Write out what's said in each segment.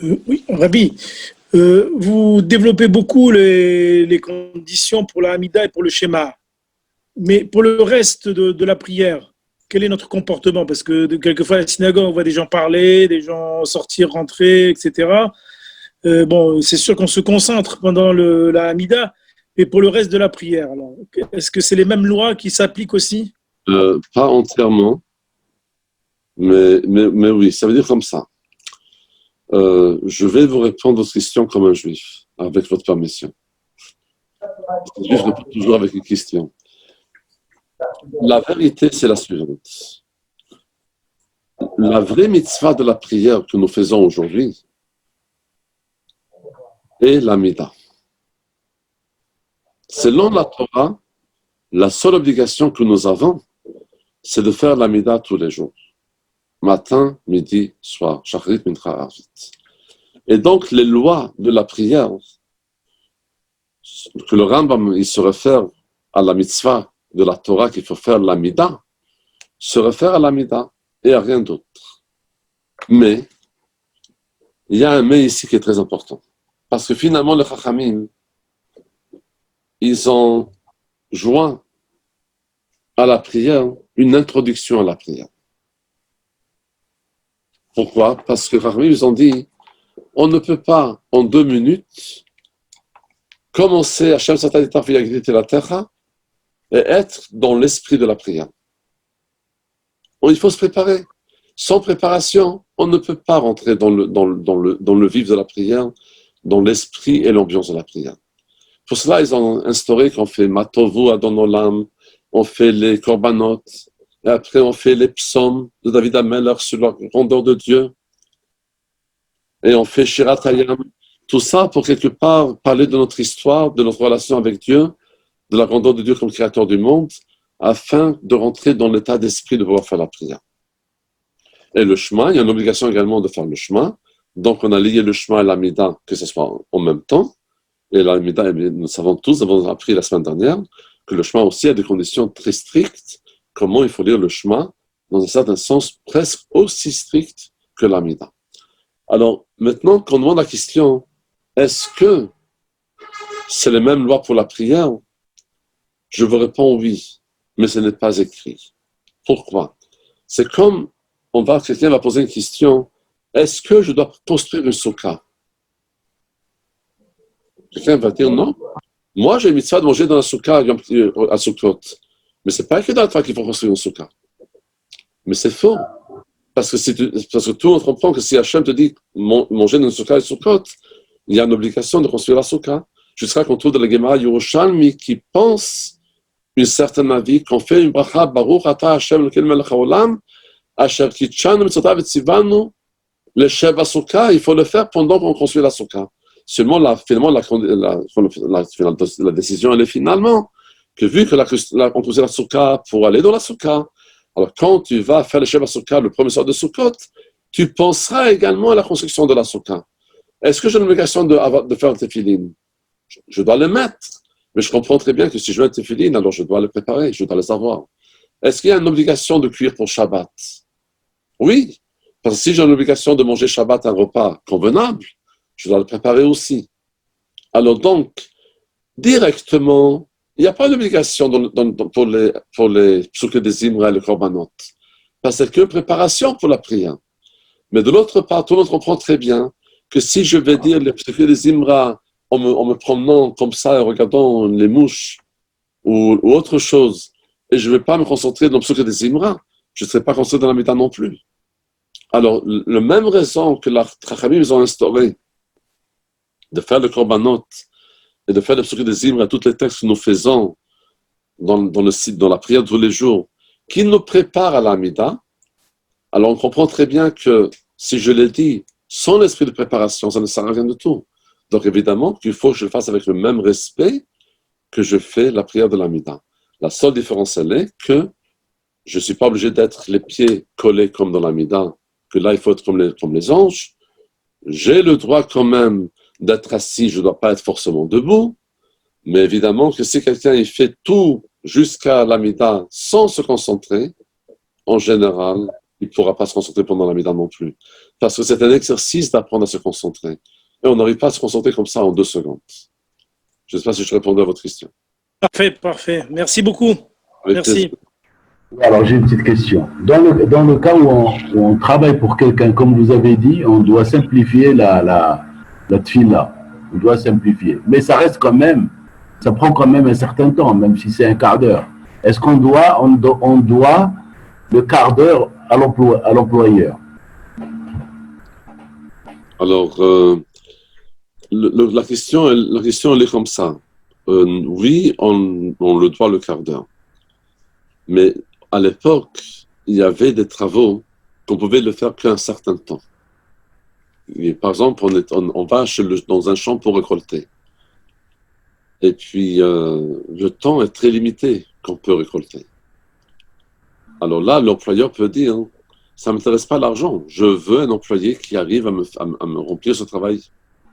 Oui, Rabbi, vous développez beaucoup les conditions pour la Hamida et pour le schéma. Mais pour le reste de la prière, quel est notre comportement? Parce que quelquefois, à la synagogue, on voit des gens parler, des gens sortir, rentrer, etc. Bon, c'est sûr qu'on se concentre pendant la Hamida, mais pour le reste de la prière, alors, est-ce que c'est les mêmes lois qui s'appliquent aussi? Pas entièrement, mais oui, ça veut dire comme ça. Je vais vous répondre aux questions comme un juif, avec votre permission. Les juifs répondent toujours avec une question. La vérité, c'est la suivante. La vraie mitzvah de la prière que nous faisons aujourd'hui est l'amida. Selon la Torah, la seule obligation que nous avons, c'est de faire l'amida tous les jours. Matin, midi, soir. Shacharit, mincha, arvit. Et donc, les lois de la prière, que le Rambam il se réfère à la mitzvah de la Torah qu'il faut faire l'amida, se réfère à l'amida et à rien d'autre. Mais, il y a un mais ici qui est très important. Parce que finalement, les Chachamim, ils ont joint à la prière une introduction à la prière. Pourquoi? Parce que les Chachamim, ils ont dit, on ne peut pas, en 2 minutes, commencer Hashem Satanitar Viyagdit la terra et être dans l'esprit de la prière. Il faut se préparer. Sans préparation, on ne peut pas rentrer dans le vif de la prière, dans l'esprit et l'ambiance de la prière. Pour cela, ils ont instauré qu'on fait Matovu Adon Olam, on fait les Korbanot, et après on fait les psaumes de David Ameller sur la grandeur de Dieu, et on fait Shirat Hayam. Tout ça pour quelque part parler de notre histoire, de notre relation avec Dieu, de la grandeur de Dieu comme créateur du monde, afin de rentrer dans l'état d'esprit de pouvoir faire la prière. Et le chemin, il y a une obligation également de faire le chemin. Donc on a lié le chemin et l'amida, que ce soit en même temps. Et l'amida, nous savons tous, nous avons appris la semaine dernière, que le chemin aussi a des conditions très strictes, comment il faut lire le chemin, dans un certain sens presque aussi strict que l'amida. Alors maintenant qu'on demande la question, est-ce que c'est les mêmes lois pour la prière? Je vous réponds oui, mais ce n'est pas écrit. Pourquoi? C'est comme quelqu'un va poser une question, est-ce que je dois construire une soukha? Quelqu'un va dire non. Moi, j'ai mis ça de manger dans la soukha à Sukkot. Mais c'est pas que dans le temps qu'il faut construire une soukha. Mais c'est faux. Parce que tout le monde comprend que si Hachem te dit manger dans une soukha à Sukkot, il y a une obligation de construire la soukha. Jusqu'à qu'on trouve de la Gemara Yerushalmi qui pense une certaine avis qu'on fait une bracha Baruch Ata Hashem Elokeinu Melech Haolam Asher Kitshanu Mitzotav Etzivanu le Sheva Soukha, il faut le faire pendant qu'on construit la soukha. Seulement, finalement, la décision, elle est finalement que vu que on construit la soukha pour aller dans la soukha, alors quand tu vas faire le Sheva Soukha le premier soir de Sukkot, tu penseras également à la construction de la soukha. Est-ce que j'ai l'obligation de faire un tefillin? Je dois le mettre. Mais je comprends très bien que si je veux un tefillin, alors je dois le préparer, je dois le savoir. Est-ce qu'il y a une obligation de cuire pour Shabbat? Oui, parce que si j'ai l'obligation de manger Shabbat un repas convenable, je dois le préparer aussi. Alors donc, directement, il n'y a pas d'obligation pour les psuke des Imra et le Korbanot. Parce que c'est que préparation pour la prière. Mais de l'autre part, tout le monde comprend très bien que si je vais dire les psuke des Imra en me promenant comme ça et regardant les mouches ou autre chose, et je ne vais pas me concentrer dans le psuke des Imra, je ne serai pas concentré dans la Mita non plus. Alors, la même raison que la Chachamim ont instauré de faire le Korbanot et de faire le psuke des Imra, tous les textes que nous faisons dans la prière de tous les jours, qui nous préparent à l'Amida, alors on comprend très bien que si je l'ai dit, sans l'esprit de préparation, ça ne sert à rien du tout. Donc évidemment qu'il faut que je le fasse avec le même respect que je fais la prière de l'Amida. La seule différence, elle est que je ne suis pas obligé d'être les pieds collés comme dans l'Amida, que là, il faut être comme les anges. J'ai le droit quand même d'être assis, je ne dois pas être forcément debout, mais évidemment que si quelqu'un il fait tout jusqu'à l'Amida sans se concentrer, en général, il ne pourra pas se concentrer pendant la médaille non plus. Parce que c'est un exercice d'apprendre à se concentrer. Et on n'arrive pas à se concentrer comme ça en 2 secondes. Je ne sais pas si je répondais à votre question. Parfait, parfait. Merci beaucoup. Merci. Alors, j'ai une petite question. Dans le cas où on travaille pour quelqu'un, comme vous avez dit, on doit simplifier la tfila. On doit simplifier. Mais ça reste quand même, ça prend quand même un certain temps, même si c'est un quart d'heure. Est-ce qu'on doit, on doit le quart d'heure à l'employeur? Alors, la question, elle est comme ça. Oui, on le doit le quart d'heure. Mais à l'époque, il y avait des travaux qu'on pouvait le faire qu'un certain temps. Et par exemple, on va dans un champ pour récolter. Et puis, le temps est très limité qu'on peut récolter. Alors là, l'employeur peut dire, ça ne m'intéresse pas l'argent, je veux un employé qui arrive à me remplir ce travail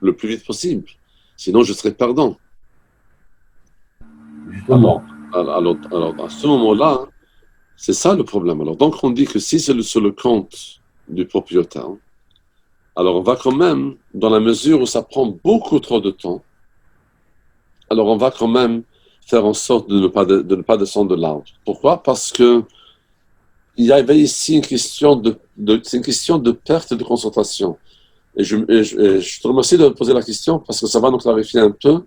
le plus vite possible. Sinon, je serai perdant. Justement. Alors, à ce moment-là, c'est ça le problème. Alors, donc, on dit que si c'est sur le compte du propriétaire, alors on va quand même, dans la mesure où ça prend beaucoup trop de temps, alors on va quand même faire en sorte de ne pas descendre de l'arbre. Pourquoi? Parce que il y avait ici une question c'est une question de perte de concentration. Et je te remercie de poser la question parce que ça va nous clarifier un peu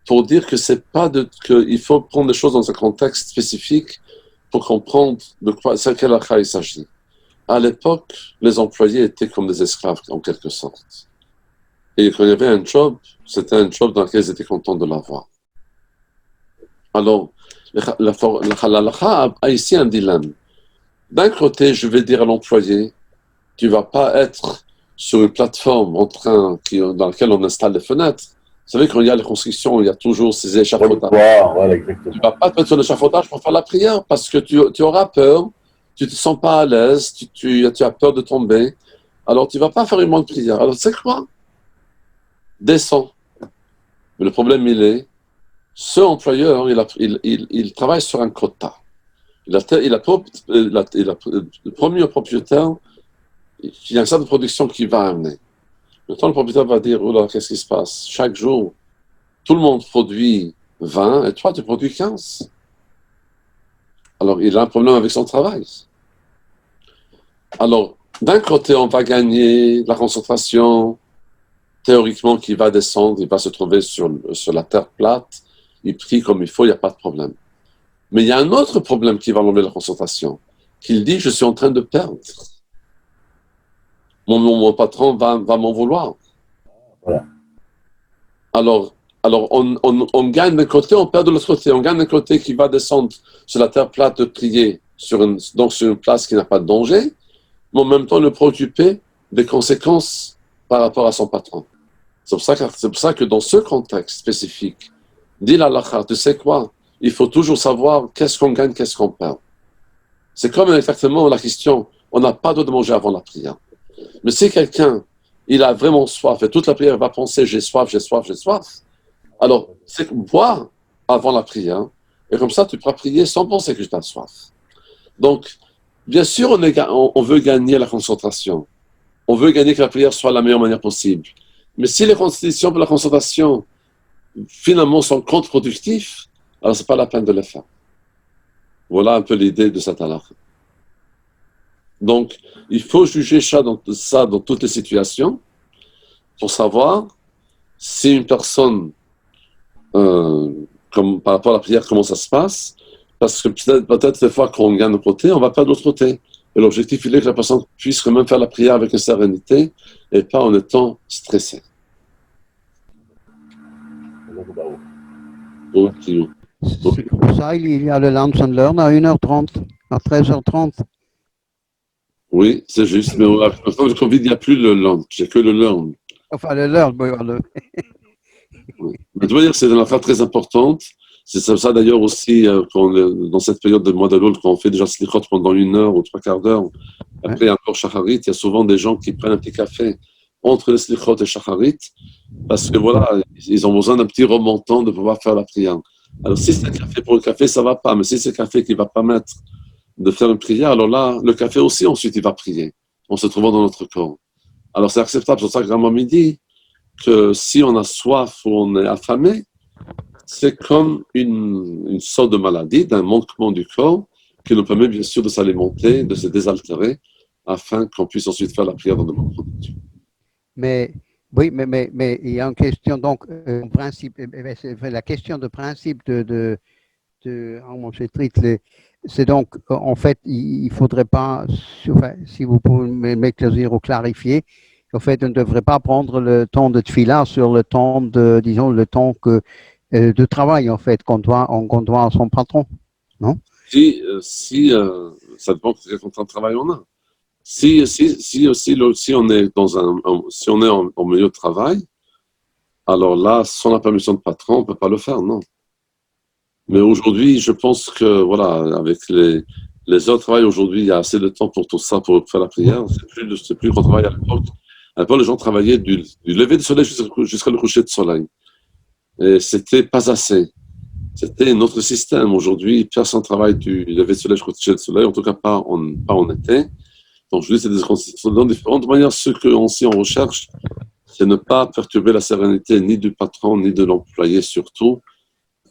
pour dire que c'est pas qu'il faut prendre les choses dans un contexte spécifique pour comprendre de quoi, c'est quel achat il s'agit. À l'époque, les employés étaient comme des esclaves, en quelque sorte. Et quand il y avait un job, c'était un job dans lequel ils étaient contents de l'avoir. Alors, la halakha a ici un dilemme. D'un côté, je vais dire à l'employé, tu ne vas pas être sur une plateforme dans laquelle on installe les fenêtres. Vous savez, quand il y a les constructions, il y a toujours ces échafaudages. Voilà, exactement. Tu ne vas pas te mettre sur l'échafaudage pour faire la prière parce que tu auras peur, tu ne te sens pas à l'aise, tu as peur de tomber. Alors, tu ne vas pas faire une bonne prière. Alors, c'est quoi? Descends. Mais le problème, ce employeur, il travaille sur un quota. Le premier propriétaire, il y a un certain de production qui va amener. Maintenant, le propriétaire va dire, oula, qu'est-ce qui se passe? Chaque jour, tout le monde produit 20 et toi, tu produis 15. Alors, il a un problème avec son travail. Alors, d'un côté, on va gagner la concentration, théoriquement, qui va descendre, il va se trouver sur la terre plate, il prie comme il faut, il n'y a pas de problème. Mais il y a un autre problème qui va enlever la concentration, qu'il dit, je suis en train de perdre. Mon patron va m'en vouloir. Voilà. Alors on gagne d'un côté, on perd de l'autre côté. On gagne d'un côté qui va descendre sur la terre plate de prier, donc sur une place qui n'a pas de danger, mais en même temps le préoccuper des conséquences par rapport à son patron. C'est pour ça que dans ce contexte spécifique, dit l'halakha, tu sais quoi? Il faut toujours savoir qu'est-ce qu'on gagne, qu'est-ce qu'on perd. C'est comme exactement la question, on n'a pas le droit de manger avant la prière. Mais si quelqu'un, il a vraiment soif, et toute la prière va penser, j'ai soif, j'ai soif, j'ai soif, alors c'est boire avant la prière, et comme ça tu pourras prier sans penser que tu as soif. Donc, bien sûr, on veut gagner la concentration. On veut gagner que la prière soit de la meilleure manière possible. Mais si les conditions pour la concentration, finalement, sont contre-productives, alors ce n'est pas la peine de le faire. Voilà un peu l'idée de cette halakha. Donc, il faut juger ça dans toutes les situations pour savoir si une personne, comme par rapport à la prière, comment ça se passe, parce que peut-être des fois qu'on gagne d'un côté, on va perdre de l'autre côté. Et l'objectif, il est que la personne puisse quand même faire la prière avec une sérénité et pas en étant stressée. C'est pour ça il y a le lunch and learn à 1h30, à 13h30. Oui, c'est juste. Mais avec le Covid, il n'y a plus le lunch, j'ai que le learn. Enfin, le learn, Oui. Mais de dire, c'est une affaire très importante. C'est ça d'ailleurs aussi, dans cette période de mois d'Elul, quand on fait déjà slichot pendant 1 heure ou 3/4 d'heure, après encore shacharit, il y a souvent des gens qui prennent un petit café entre les slichot et shacharit, parce que voilà, ils ont besoin d'un petit remontant de pouvoir faire la prière. Alors si c'est un café pour le café, ça ne va pas, mais si c'est un café qui ne va pas mettre de faire une prière, alors là, le café aussi, ensuite, il va prier, en se trouvant dans notre corps. Alors c'est acceptable, c'est pour ça que Rambam dit que si on a soif ou on est affamé, c'est comme une sorte de maladie, d'un manquement du corps, qui nous permet bien sûr de s'alimenter, de se désaltérer, afin qu'on puisse ensuite faire la prière dans de bonnes conditions. Mais oui, mais il y a une question, donc, principe, c'est la question de principe c'est donc, en fait, il ne faudrait pas, enfin, si vous pouvez m'éclaircir ou clarifier, en fait, on ne devrait pas prendre le temps de tefila sur le temps de, disons, le temps de travail, en fait, qu'on doit à son patron, non? Ça dépend de quel contrat de travail on a. Si on est si on est en milieu de travail, alors là, sans la permission de patron, on ne peut pas le faire, non. Mais aujourd'hui, je pense que, voilà, avec les heures de travail aujourd'hui, il y a assez de temps pour tout ça, pour faire la prière. C'est plus qu'on travaille à l'époque. À l'époque, les gens travaillaient du lever du soleil jusqu'à le coucher du soleil. Et c'était pas assez. C'était notre système. Aujourd'hui, personne ne travaille du lever du soleil jusqu'au coucher du soleil, en tout cas pas en été. Donc, je dis, c'est des conditions différentes. De manière, ce qu'on recherche, c'est ne pas perturber la sérénité ni du patron, ni de l'employé surtout,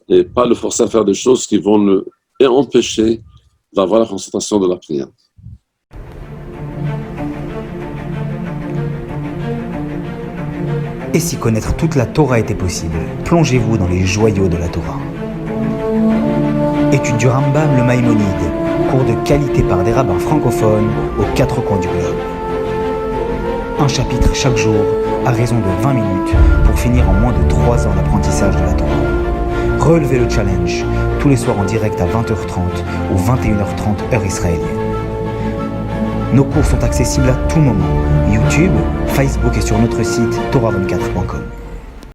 et pas le forcer à faire des choses qui vont le empêcher d'avoir la concentration de la prière. Et si connaître toute la Torah était possible, plongez-vous dans les joyaux de la Torah. Étude du Rambam, le Maïmonide, cours de qualité par des rabbins francophones aux 4 coins du globe. Un chapitre chaque jour, à raison de 20 minutes, pour finir en moins de 3 ans d'apprentissage de la Torah. Relevez le challenge, tous les soirs en direct à 20h30 ou 21h30 heure israélienne. Nos cours sont accessibles à tout moment, YouTube, Facebook et sur notre site torah24.com.